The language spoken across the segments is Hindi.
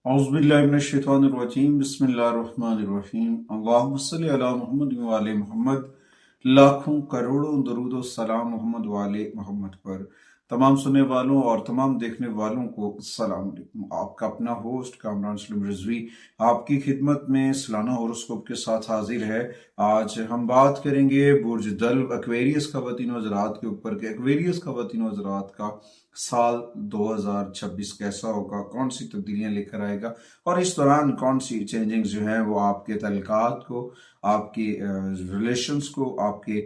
औज़ुबिल्लाहिमिनश्शैतानिर्रजीम बिस्मिल्लाहिर्रहमानिर्रहीम अल्लाहुम्मा सल्लि अला मुहम्मद व आले मोहम्मद। लाखों करोड़ों दरूद व सलाम मोहम्मद व आले मोहम्मद पर। तमाम सुनने वालों और तमाम देखने वालों को अस्सलाम वालेकुम। आपका अपना होस्ट कामरान सलीम रिजवी आपकी खिदमत में सालाना होरोस्कोप के साथ हाजिर है। आज हम बात करेंगे बुर्ज दल्व एक्वेरियस ख़वातीन हज़रात के ऊपर के एक्वेरियस ख़वातीन हज़रात का साल 2026 कैसा होगा, कौन सी तब्दीलियां लेकर आएगा और इस दौरान कौन सी चेंजिंग जो है वो आपके तल्लुकात को, आपके रिलेशंस को, आपके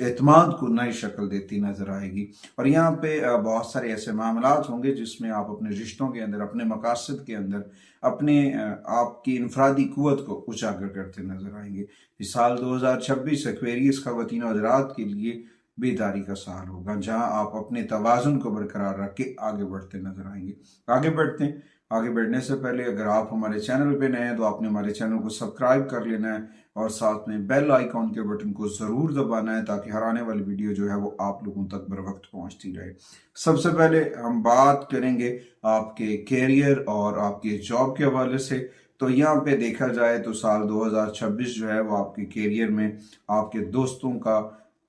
एतमाद को नई शक्ल देती नजर आएगी। और यहाँ पे बहुत सारे ऐसे मामलात होंगे जिसमें आप अपने रिश्तों के अंदर, अपने मकासद के अंदर, अपने आपकी इनफरादी कुव्वत को उजागर करते नजर आएंगे। इस साल 2026 एक्वेरियस ख़वातीन हज़रात के लिए बेदारी का साल होगा, जहां आप अपने तवाज़ुन को बरकरार रख के आगे बढ़ते नजर आएंगे। आगे बढ़ते हैं। आगे बढ़ने से पहले अगर आप हमारे चैनल पे नए हैं तो आपने हमारे चैनल को सब्सक्राइब कर लेना है और साथ में बेल आइकॉन के बटन को जरूर दबाना है ताकि हर आने वाली वीडियो जो है वो आप लोगों तक बर वक्त पहुंचती रहे। सबसे पहले हम बात करेंगे आपके कैरियर और आपके जॉब के हवाले से। तो यहाँ पे देखा जाए तो साल 2026 जो है वो आपके कैरियर में आपके दोस्तों का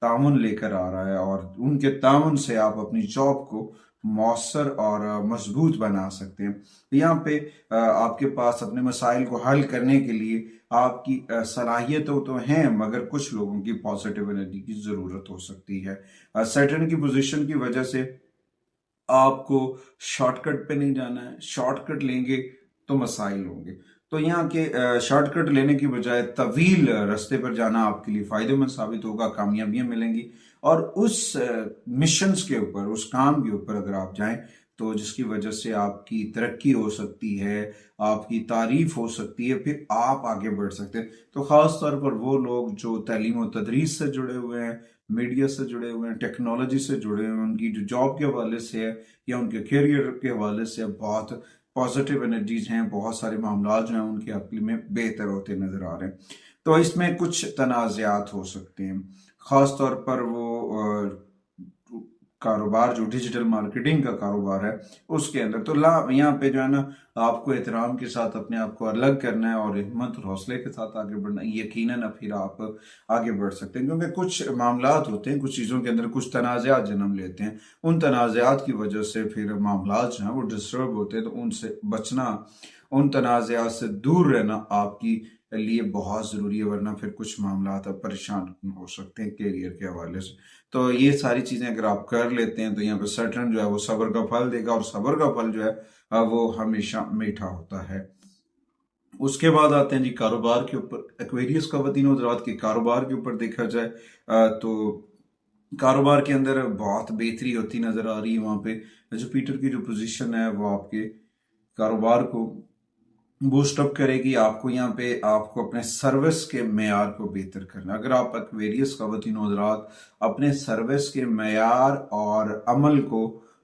ताउन लेकर आ रहा है और उनके ताउन से आप अपनी जॉब को मौसर और मजबूत बना सकते हैं। यहाँ पे आपके पास अपने मसाइल को हल करने के लिए आपकी सलाहियतों तो हैं, मगर कुछ लोगों की पॉजिटिव एनर्जी की जरूरत हो सकती है। सैटर्न की पोजीशन की वजह से आपको शॉर्टकट पे नहीं जाना है। शॉर्टकट लेंगे तो मसाइल होंगे। तो यहाँ के शॉर्टकट लेने की बजाय तवील रास्ते पर जाना आपके लिए फायदेमंद साबित होगा, कामयाबियां मिलेंगी। और उस मिशन के ऊपर, उस काम के ऊपर अगर आप जाएं तो जिसकी वजह से आपकी तरक्की हो सकती है, आपकी तारीफ हो सकती है, फिर आप आगे बढ़ सकते हैं। तो खास तौर पर वो लोग जो तालीम और तदरीस से जुड़े हुए हैं, मीडिया से जुड़े हुए हैं, टेक्नोलॉजी से जुड़े हुए हैं, उनकी जो जॉब के हवाले से है या उनके करियर के हवाले से बहुत पॉजिटिव एनर्जीज हैं, बहुत सारे मामला जो हैं उनके अपने में बेहतर होते नजर आ रहे हैं। तो इसमें कुछ तनाज़ात हो सकते हैं, खास तौर पर वो कारोबार जो डिजिटल मार्केटिंग का कारोबार है उसके अंदर। तो यहाँ पे जो है ना, आपको एहतराम के साथ अपने आप को अलग करना है और हिम्मत और हौसले के साथ आगे बढ़ना है। यकीनन फिर आप आगे बढ़ सकते हैं, क्योंकि कुछ मामलात होते हैं, कुछ चीज़ों के अंदर कुछ तनाज़ात जन्म लेते हैं। उन तनाज़ात की वजह से फिर मामलात जो हैं वो डिस्टर्ब होते हैं। तो उनसे बचना, उन तनाज़ात से दूर रहना आपकी लिए बहुत ज़रूरी है, वरना फिर कुछ मामलात आप परेशान हो सकते हैं कैरियर के हवाले से। तो ये सारी चीज़ें अगर आप कर लेते हैं तो यहाँ पे सटर्न जो है वो सब्र का फल देगा, और सब्र का फल जो है वो हमेशा मीठा होता है। उसके बाद आते हैं जी कारोबार के ऊपर। एक्वेरियस ख़वातीन हज़रात के कारोबार के ऊपर देखा जाए तो कारोबार के अंदर बहुत बेहतरी होती नज़र आ रही है। वहाँ पे जुपिटर की जो पोजीशन है वो आपके कारोबार को बूस्ट अप करेगी। आपको यहाँ पे आपको अपने सर्विस के मेयार को बेहतर करना। अगर आप एक्वेरियस ख़वातीन हज़रात अपने सर्विस के मेयार और अमल को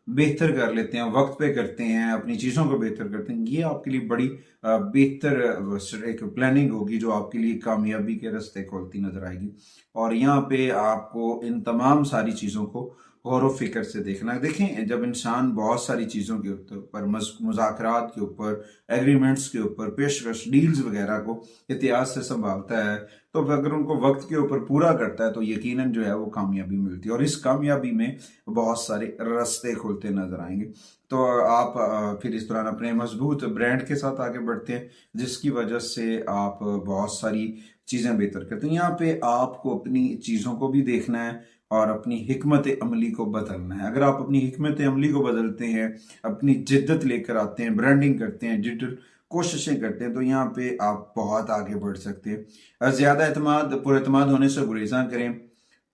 बेहतर कर लेते हैं, वक्त पे करते हैं, अपनी चीज़ों को बेहतर करते हैं, ये आपके लिए बड़ी बेहतर एक प्लानिंग होगी जो आपके लिए कामयाबी के रास्ते खोलती नजर आएगी। और यहाँ पे आपको इन तमाम सारी चीज़ों को गौर व फिक्र से देखना। देखें, जब इंसान बहुत सारी चीज़ों के ऊपर, मुज़ाकरात के ऊपर, एग्रीमेंट्स के ऊपर, पेशकश डील्स वगैरह को एहतियात से संभालता है, तो अगर उनको वक्त के ऊपर पूरा करता है तो यकीनन जो है वो कामयाबी मिलती है और इस कामयाबी में बहुत सारे रास्ते खुलते नजर आएंगे। तो आप फिर इस दौरान अपने मजबूत ब्रांड के साथ आगे बढ़ते हैं, जिसकी वजह से आप बहुत सारी चीज़ें बेहतर करते हैं। यहाँ पे आपको अपनी चीज़ों को भी देखना है और अपनी हिकमत अमली को बदलना है। अगर आप अपनी हिकमत अमली को बदलते हैं, अपनी जिद्दत लेकर आते हैं, ब्रांडिंग करते हैं, डिजिटल कोशिशें करते हैं, तो यहाँ पे आप बहुत आगे बढ़ सकते हैं। ज़्यादा एतमाद पुरएतमाद होने से गुरेज़ां करें,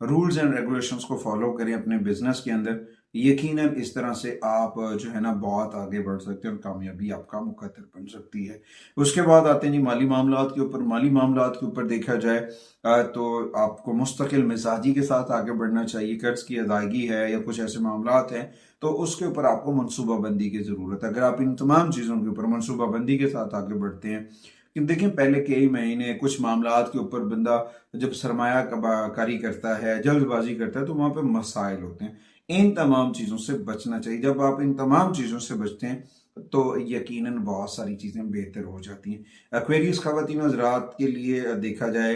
रूल्स एंड रेगुलेशंस को फॉलो करें अपने बिजनेस के अंदर। यकीनन इस तरह से आप जो है ना बहुत आगे बढ़ सकते हैं और कामयाबी आपका मुकद्दर बन सकती है। उसके बाद आते हैं जी माली मामलात के ऊपर। माली मामलात के ऊपर देखा जाए तो आपको मुस्तकिल मिजाजी के साथ आगे बढ़ना चाहिए। कर्ज की अदायगी है या कुछ ऐसे मामलात हैं तो उसके ऊपर आपको मनसूबाबंदी की ज़रूरत है। अगर आप इन तमाम चीज़ों के ऊपर मनसूबाबंदी के साथ आगे बढ़ते हैं, कि देखें पहले कई महीने कुछ मामलात के ऊपर बंदा जब सरमाया कारी करता है, जल्दबाजी करता है, तो वहाँ पे मसाइल होते हैं। इन तमाम चीज़ों से बचना चाहिए। जब आप इन तमाम चीज़ों से बचते हैं तो यकीनन बहुत सारी चीज़ें बेहतर हो जाती हैं। एक्वेरियस ख़वातीन हज़रात के लिए देखा जाए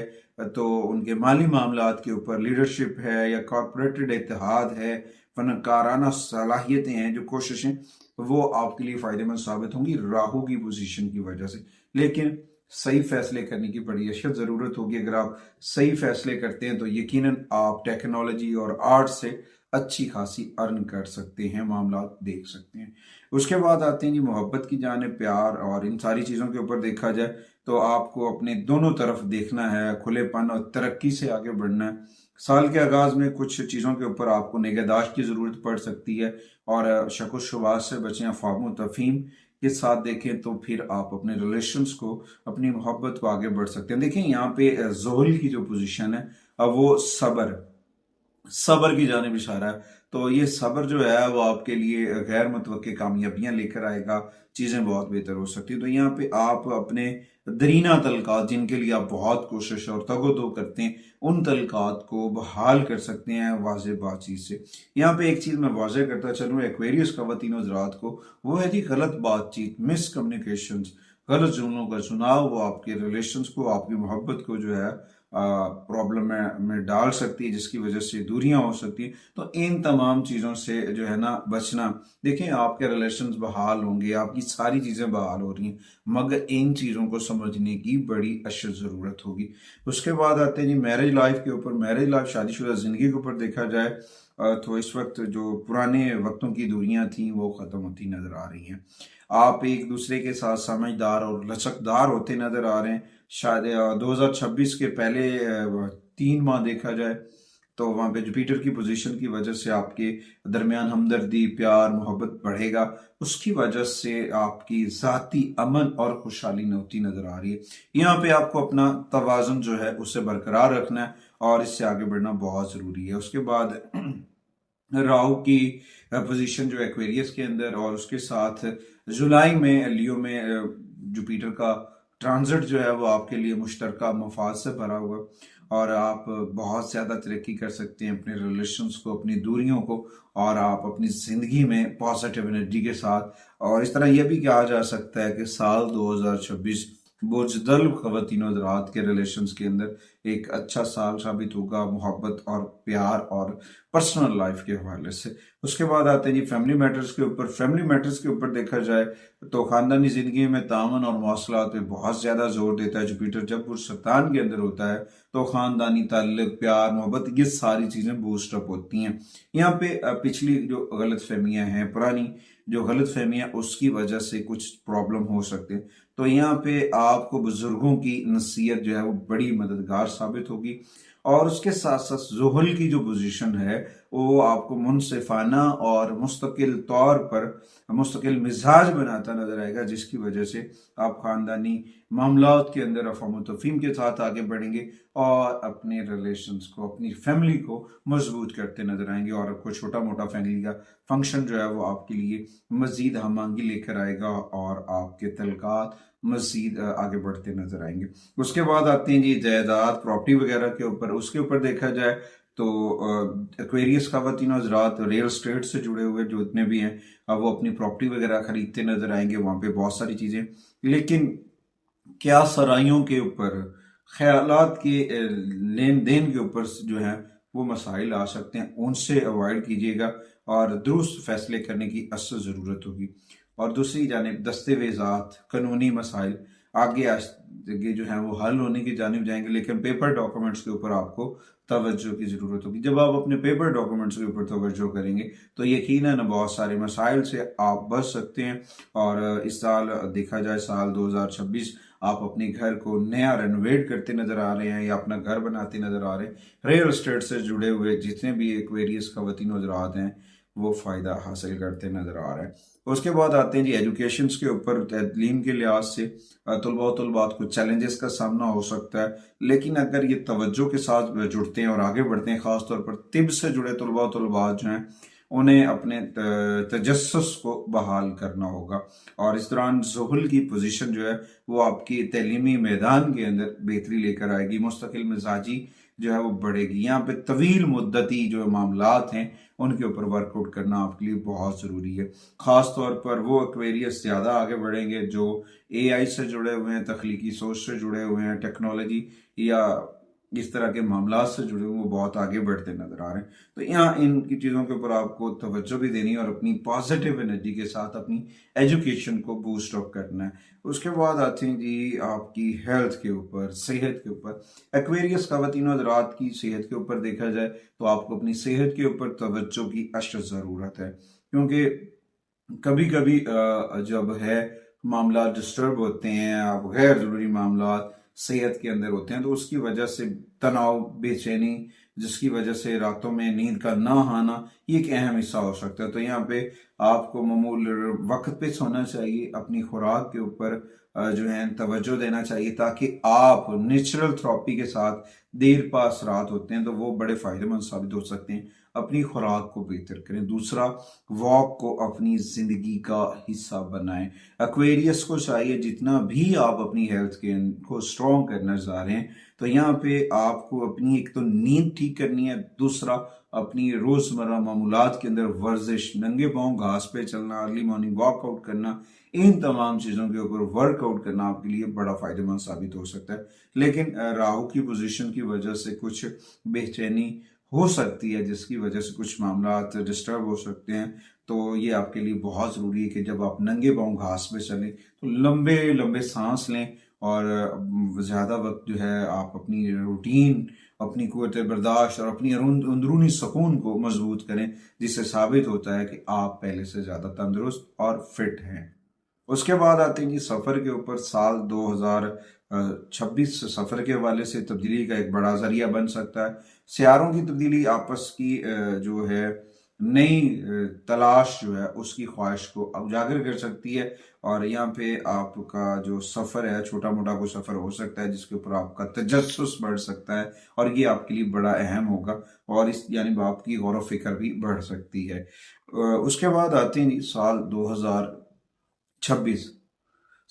तो उनके माली मामलात के ऊपर लीडरशिप है या कॉरपोरेटेड इत्तेहाद है, फनकाराना सलाहियतें हैं, जो कोशिशें, वो आपके लिए फ़ायदेमंद साबित होंगी राहु की पोजीशन की वजह से। लेकिन सही फैसले करने की बड़ी अशद ज़रूरत होगी। अगर आप सही फैसले करते हैं तो यकीनन आप टेक्नोलॉजी और आर्ट से अच्छी खासी अर्न कर सकते हैं, मामला देख सकते हैं। उसके बाद आते हैं जी मोहब्बत की जानिब, प्यार और इन सारी चीज़ों के ऊपर देखा जाए तो आपको अपने दोनों तरफ देखना है, खुलेपन और तरक्की से आगे बढ़ना है। साल के आगाज में कुछ चीज़ों के ऊपर आपको निगहदाश्त की ज़रूरत पड़ सकती है और शक व शुबहात से बचें, अफ़वाह व तफ़हीम के साथ देखें तो फिर आप अपने रिलेशंस को, अपनी मोहब्बत को आगे बढ़ सकते हैं। देखिए यहाँ पे ज़ोहल की जो पोजीशन है अब वो सबर की जानिब इशारा है। तो ये सबर जो है वो आपके लिए गैर मुतवक्के कामयाबियां लेकर आएगा, चीज़ें बहुत बेहतर हो सकती है। तो यहाँ पे आप अपने दरीना तलकात, जिनके लिए आप बहुत कोशिश और तगोदो करते हैं, उन तलकात को बहाल कर सकते हैं वाज़ेह बातचीत से। यहाँ पे एक चीज़ मैं वाज़ेह करता चलूँ एक्वेरियस ख़वातीन हज़रात को, वो है जी गलत बातचीत, मिसकम्युनिकेशन, गलत जुमलों का चुनाव, वो आपके रिलेशंस को, आपकी मोहब्बत को जो है प्रॉब्लम में डाल सकती है, जिसकी वजह से दूरियां हो सकती हैं। तो इन तमाम चीज़ों से जो है ना बचना। देखें आपके रिलेशंस बहाल होंगे, आपकी सारी चीज़ें बहाल हो रही हैं, मगर इन चीज़ों को समझने की बड़ी अशद ज़रूरत होगी। उसके बाद आते हैं जी मैरिज लाइफ के ऊपर। मैरिज लाइफ, शादीशुदा ज़िंदगी के ऊपर देखा जाए तो इस वक्त जो पुराने वक्तों की दूरियां थी वो ख़त्म होती नज़र आ रही हैं। आप एक दूसरे के साथ समझदार और लचकदार होते नज़र आ रहे हैं। शायद 2026 के पहले 3 माह देखा जाए तो वहाँ पे जुपिटर की पोजीशन की वजह से आपके दरमियान हमदर्दी, प्यार, मोहब्बत बढ़ेगा। उसकी वजह से आपकी ज़ाती अमन और खुशहाली होती नज़र आ रही है। यहाँ पे आपको अपना तवाज़ुन जो है उसे बरकरार रखना है और इससे आगे बढ़ना बहुत ज़रूरी है। उसके बाद राहु की पोजीशन जो एक्वेरियस के अंदर, और उसके साथ जुलाई में लियो में जुपिटर का ट्रांजिट जो है वो आपके लिए मुश्तरका मफाद से भरा हुआ, और आप बहुत ज़्यादा तरक्की कर सकते हैं अपने रिलेशंस को, अपनी दूरियों को, और आप अपनी ज़िंदगी में पॉजिटिव एनर्जी के साथ। और इस तरह यह भी कहा जा सकता है कि साल 2026 बुज़दिल ख़वातीन हज़रात के रिलेशंस के अंदर एक अच्छा साल साबित होगा, मोहब्बत और प्यार और पर्सनल लाइफ के हवाले से। उसके बाद आते हैं जी फैमिली मैटर्स के ऊपर। फैमिली मैटर्स के ऊपर देखा जाए तो ख़ानदानी ज़िंदगी में तामन और मवासलात पे बहुत ज़्यादा जोर देता है जुपिटर। जब बुर्ज सरतान के अंदर होता है तो ख़ानदानी ताल्लुक, प्यार, मोहब्बत, ये सारी चीज़ें बूस्टअप होती हैं। यहाँ पे पिछली जो गलत फहमियाँ हैं, पुरानी जो गलत फहमियाँ, उसकी वजह से कुछ प्रॉब्लम हो सकते हैं। तो यहाँ पे आपको बुजुर्गों की नसीहत जो है वो बड़ी मददगार साबित होगी। और उसके साथ साथ ज़ोहल की जो पोजीशन है वो आपको मुनसिफाना और मुस्तकिल तौर पर मुस्तकिल मिजाज बनाता नजर आएगा, जिसकी वजह से आप खानदानी मामलात के अंदर अफ़ाम तफ़हीम के साथ आगे बढ़ेंगे और अपने रिलेशंस को, अपनी फैमिली को मजबूत करते नजर आएंगे। और आपको छोटा मोटा फैमिली का फंक्शन जो है वो आपके लिए मजीद हमांगी लेकर आएगा और आपके तलकात मजीद आगे बढ़ते नजर आएंगे। उसके बाद आते हैं जी जायदाद, प्रॉपर्टी वगैरह के ऊपर। उसके ऊपर देखा जाए तो एक्वेरियस ख़वातीन हज़रात रियल स्टेट से जुड़े हुए जो इतने भी हैं, अब वो अपनी प्रॉपर्टी वगैरह खरीदते नजर आएंगे। वहाँ पे बहुत सारी चीज़ें, लेकिन क्या सराइयों के ऊपर, ख्यालात के लेन देन के ऊपर जो है वो मसाइल आ सकते हैं, उनसे अवॉइड कीजिएगा और दुरुस्त फैसले करने की असल ज़रूरत होगी। और दूसरी जानिब दस्तावेज़ात, कानूनी मसाइल आगे जो है वो हल होने की जानिब जाएंगे, लेकिन पेपर डॉक्यूमेंट्स के ऊपर आपको तवज्जो की ज़रूरत होगी। जब आप अपने पेपर डॉक्यूमेंट्स के ऊपर तवज्जो करेंगे तो यकीनन बहुत सारे मसाइल से आप बच सकते हैं। और इस साल देखा जाए, साल 2026, आप अपने घर को नया रेनोवेट करते नजर आ रहे हैं या अपना घर बनाते नजर आ रहे हैं। रियल एस्टेट से जुड़े हुए जितने भी एक्वेरियस ख़वातीन हज़रात हैं वो फ़ायदा हासिल करते नजर आ रहे हैं। उसके बाद आते हैं जी एजुकेशन के ऊपर। तलीम के लिहाज से तलबात को चैलेंजेस का सामना हो सकता है, लेकिन अगर ये तवज्जो के साथ जुड़ते हैं और आगे बढ़ते हैं, ख़ासतौर पर तिब से जुड़े तलबात जो हैं उन्हें अपने तजस्सुस को बहाल करना होगा। और इस दौरान ज़ुहल की पोजीशन जो है वो आपकी तलीमी मैदान के अंदर बेहतरी लेकर आएगी। मुस्तकिल मिजाजी जो है वो बढ़ेगी। यहाँ पे तवील मुद्दती जो मामलात हैं उनके ऊपर वर्कआउट करना आपके लिए बहुत ज़रूरी है। ख़ास तौर पर वो एक्वेरियस ज़्यादा आगे बढ़ेंगे जो AI से जुड़े हुए हैं, तख्लीकी सोच से जुड़े हुए हैं, टेक्नोलॉजी या इस तरह के मामला से जुड़े हुए वो बहुत आगे बढ़ते नजर आ रहे हैं। तो यहाँ इनकी चीज़ों के ऊपर आपको तवज्जो भी देनी है और अपनी पॉजिटिव एनर्जी के साथ अपनी एजुकेशन को बूस्ट अप करना है। उसके बाद आते हैं जी आपकी हेल्थ के ऊपर, सेहत के ऊपर। एक्वेरियस ख़वातीन हज़रात की सेहत के ऊपर देखा जाए तो आपको अपनी सेहत के ऊपर तवज्जो की अशद ज़रूरत है, क्योंकि कभी कभी जब है मामला डिस्टर्ब होते हैं, आप गैर जरूरी मामला सेहत के अंदर होते हैं, तो उसकी वजह से तनाव, बेचैनी, जिसकी वजह से रातों में नींद का ना आना, ये एक अहम हिस्सा हो सकता है। तो यहाँ पे आपको मामूल वक्त पे सोना चाहिए, अपनी खुराक के ऊपर जो है तवज्जो देना चाहिए, ताकि आप नेचुरल थेरेपी के साथ देर पास रात होते हैं तो वो बड़े फायदेमंद साबित हो सकते हैं। अपनी खुराक को बेहतर करें। दूसरा, वॉक को अपनी जिंदगी का हिस्सा बनाएं। एक्वेरियस को चाहिए जितना भी आप अपनी हेल्थ के को स्ट्रॉन्ग करना चाह रहे हैं तो यहाँ पे आपको अपनी एक तो नींद ठीक करनी है, दूसरा अपनी रोजमर्रा मामूलात के अंदर वर्जिश, नंगे पांव घास पे चलना, अर्ली मॉर्निंग वॉकआउट करना, इन तमाम चीजों के ऊपर वर्कआउट करना आपके लिए बड़ा फायदेमंद साबित हो सकता है। लेकिन राहु की पोजीशन की वजह से कुछ बेचैनी हो सकती है, जिसकी वजह से कुछ मामला डिस्टर्ब हो सकते हैं। तो ये आपके लिए बहुत ज़रूरी है कि जब आप नंगे पांव घास पे चलें तो लंबे लंबे सांस लें और ज़्यादा वक्त जो है आप अपनी रूटीन, अपनी कुव्वत बर्दाश्त और अपनी अंदरूनी सुकून को मजबूत करें, जिससे साबित होता है कि आप पहले से ज़्यादा तंदुरुस्त और फिट हैं। उसके बाद आते हैं कि सफ़र के ऊपर। साल 2026 सफ़र के हवाले से तब्दीली का एक बड़ा जरिया बन सकता है। सियारों की तब्दीली आपस की जो है नई तलाश जो है उसकी ख्वाहिश को उजागर कर सकती है, और यहाँ पे आपका जो सफ़र है, छोटा मोटा कोई सफ़र हो सकता है जिसके ऊपर आपका तजस्सुस बढ़ सकता है, और ये आपके लिए बड़ा अहम होगा और इस यानी आपकी गौर व फिक्र भी बढ़ सकती है। उसके बाद आते हैं साल 2026।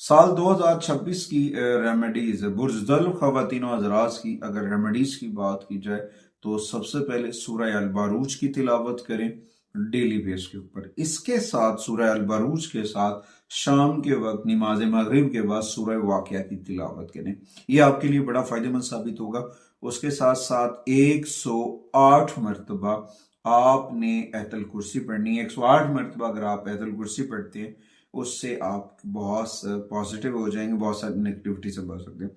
साल 2026 की रेमेडीज, बुर्जदल ख़वातीन हज़रात की अगर रेमेडीज की बात की जाए तो सबसे पहले सूरह अल बारूज की तिलावत करें डेली बेस के ऊपर। इसके साथ सूरह अल बारूज के साथ शाम के वक्त नमाज मगरिब के बाद सूरह वाक़िया की तिलावत करें, यह आपके लिए बड़ा फायदेमंद साबित होगा। उसके साथ साथ 108 मरतबा आपने आयतुल कुर्सी पढ़नी है। 108 मरतबा अगर आप आयतुल कुर्सी पढ़ते हैं उससे आप बहुत पॉजिटिव हो जाएंगे, बहुत सारी नेगेटिविटी से बच सकते हैं।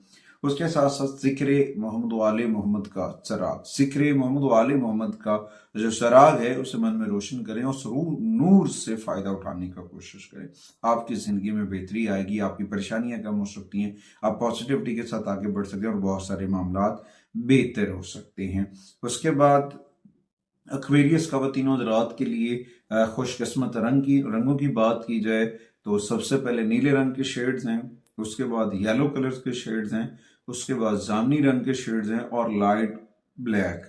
उसके साथ साथ जिक्र मोहम्मद वाले मोहम्मद का चराग, जिक्र मोहम्मद वाले मोहम्मद का जो चराग है उसे मन में रोशन करें और नूर से फायदा उठाने का कोशिश करें। आपकी जिंदगी में बेहतरी आएगी, आपकी परेशानियां कम हो सकती हैं, आप पॉजिटिविटी के साथ आगे बढ़ सकते हैं और बहुत सारे मामला बेहतर हो सकते हैं। उसके बाद एक्वेरियस ख़वातीन हज़रात के लिए खुशकिस्मत रंगों की बात की जाए तो सबसे पहले नीले रंग के शेड्स हैं, उसके बाद येलो कलर्स के शेड्स हैं, उसके बाद जामनी रंग के शेड्स हैं और लाइट ब्लैक।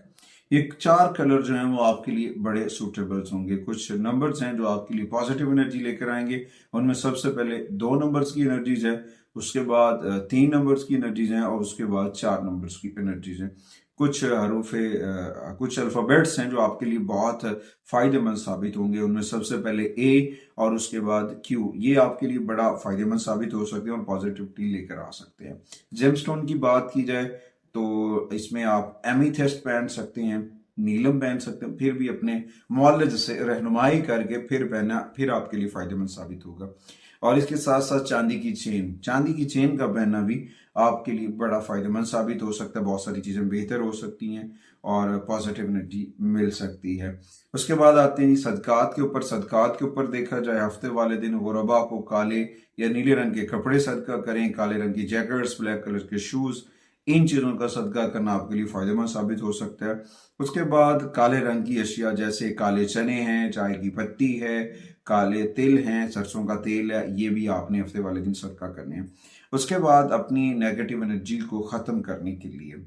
ये 4 कलर जो हैं वो आपके लिए बड़े सूटेबल्स होंगे। कुछ नंबर्स हैं जो आपके लिए पॉजिटिव एनर्जी लेकर आएंगे, उनमें सबसे पहले 2 नंबर्स की एनर्जीज है, उसके बाद 3 नंबर्स की एनर्जीज हैं और उसके बाद 4 नंबर्स की एनर्जीज हैं। कुछ कुछ अल्फ़ाबेट्स हैं जो आपके लिए बहुत फायदेमंद साबित होंगे, उनमें सबसे पहले ए और उसके बाद क्यू, ये आपके लिए बड़ा फायदेमंद साबित हो सकते हैं और पॉजिटिविटी लेकर आ सकते हैं। जेमस्टोन की बात की जाए तो इसमें आप एमीथेस्ट पहन सकते हैं, नीलम पहन सकते हैं, फिर भी अपने मौलज से रहनुमाई करके फिर पहना, फिर आपके लिए फायदेमंद साबित होगा। और इसके साथ साथ चांदी की चेन का पहनना भी आपके लिए बड़ा फायदेमंद साबित हो सकता है। बहुत सारी चीजें बेहतर हो सकती हैं और पॉजिटिव एनर्जी मिल सकती है। उसके बाद आते हैं सदकात के ऊपर। सदकात के ऊपर देखा जाए हफ्ते वाले दिन गुरबा को काले या नीले रंग के कपड़े सदका करें, काले रंग की जैकेट्स, ब्लैक कलर के शूज, इन चीजों का सदका करना आपके लिए फायदेमंद साबित हो सकता है। उसके बाद काले रंग की अशिया जैसे काले चने हैं, चाय की पत्ती है, काले तिल हैं, सरसों का तेल है, ये भी आपने हफ्ते वाले दिन सदका करने हैं। उसके बाद अपनी नेगेटिव एनर्जी को खत्म करने के लिए,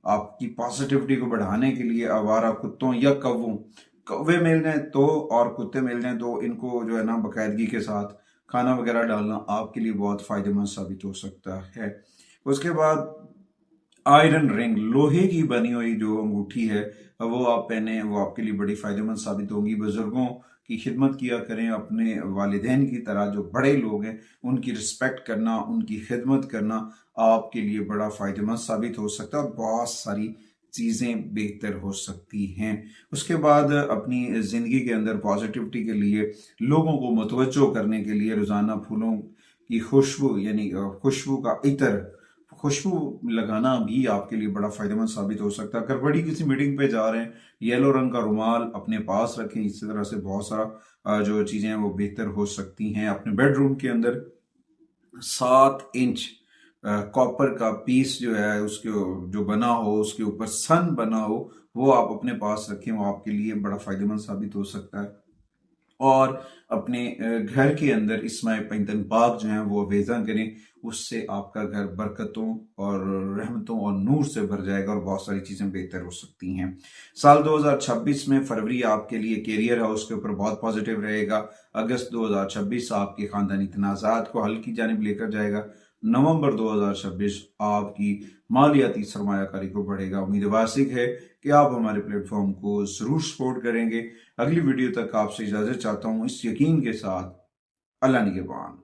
आपकी पॉजिटिविटी को बढ़ाने के लिए आवारा कुत्तों या कौवे मिल जाए तो और कुत्ते मिल जाए तो इनको जो है ना बाकायदगी के साथ खाना वगैरह डालना आपके लिए बहुत फायदेमंद साबित हो सकता है। उसके बाद आयरन रिंग, लोहे की बनी हुई जो अंगूठी है वो आप पहने, वो आपके लिए बड़ी फायदेमंद साबित होगी। बुजुर्गों की खिदमत किया करें, अपने वालिदैन की तरह जो बड़े लोग हैं उनकी रिस्पेक्ट करना, उनकी खिदमत करना आपके लिए बड़ा फायदेमंद साबित हो सकता है और बहुत सारी चीज़ें बेहतर हो सकती हैं। उसके बाद अपनी ज़िंदगी के अंदर पॉजिटिविटी के लिए, लोगों को मुतवज्जो करने के लिए रोज़ाना फूलों की खुशबू यानी खुशबू का इत्र, खुशबू लगाना भी आपके लिए बड़ा फायदेमंद साबित हो सकता है। अगर बड़ी किसी मीटिंग पे जा रहे हैं, येलो रंग का रुमाल अपने पास रखें। इसी तरह से बहुत सारा जो चीज़ें हैं वो बेहतर हो सकती हैं। अपने बेडरूम के अंदर 7 इंच कॉपर का पीस जो है उसके जो बना हो, उसके ऊपर सन बना हो, वो आप अपने पास रखें। वो आपके लिए बड़ा फायदेमंद साबित हो सकता है। और अपने घर के अंदर इस्माइल पैंतन पाक जो है वो अवेजा करें, उससे आपका घर बरकतों और रहमतों और नूर से भर जाएगा और बहुत सारी चीजें बेहतर हो सकती हैं। साल 2026 में फरवरी आपके लिए कैरियर हाउस के ऊपर बहुत पॉजिटिव रहेगा। अगस्त 2026 आपके खानदानी तनाज़ात को हल की जानिब लेकर जाएगा। नवंबर 2026 आपकी मालियाती सरमायाकारी को बढ़ेगा। उम्मीद वासिक है कि आप हमारे प्लेटफॉर्म को जरूर सपोर्ट करेंगे। अगली वीडियो तक आपसे इजाजत चाहता हूं इस यकीन के साथ, अल्लाह निगहबान।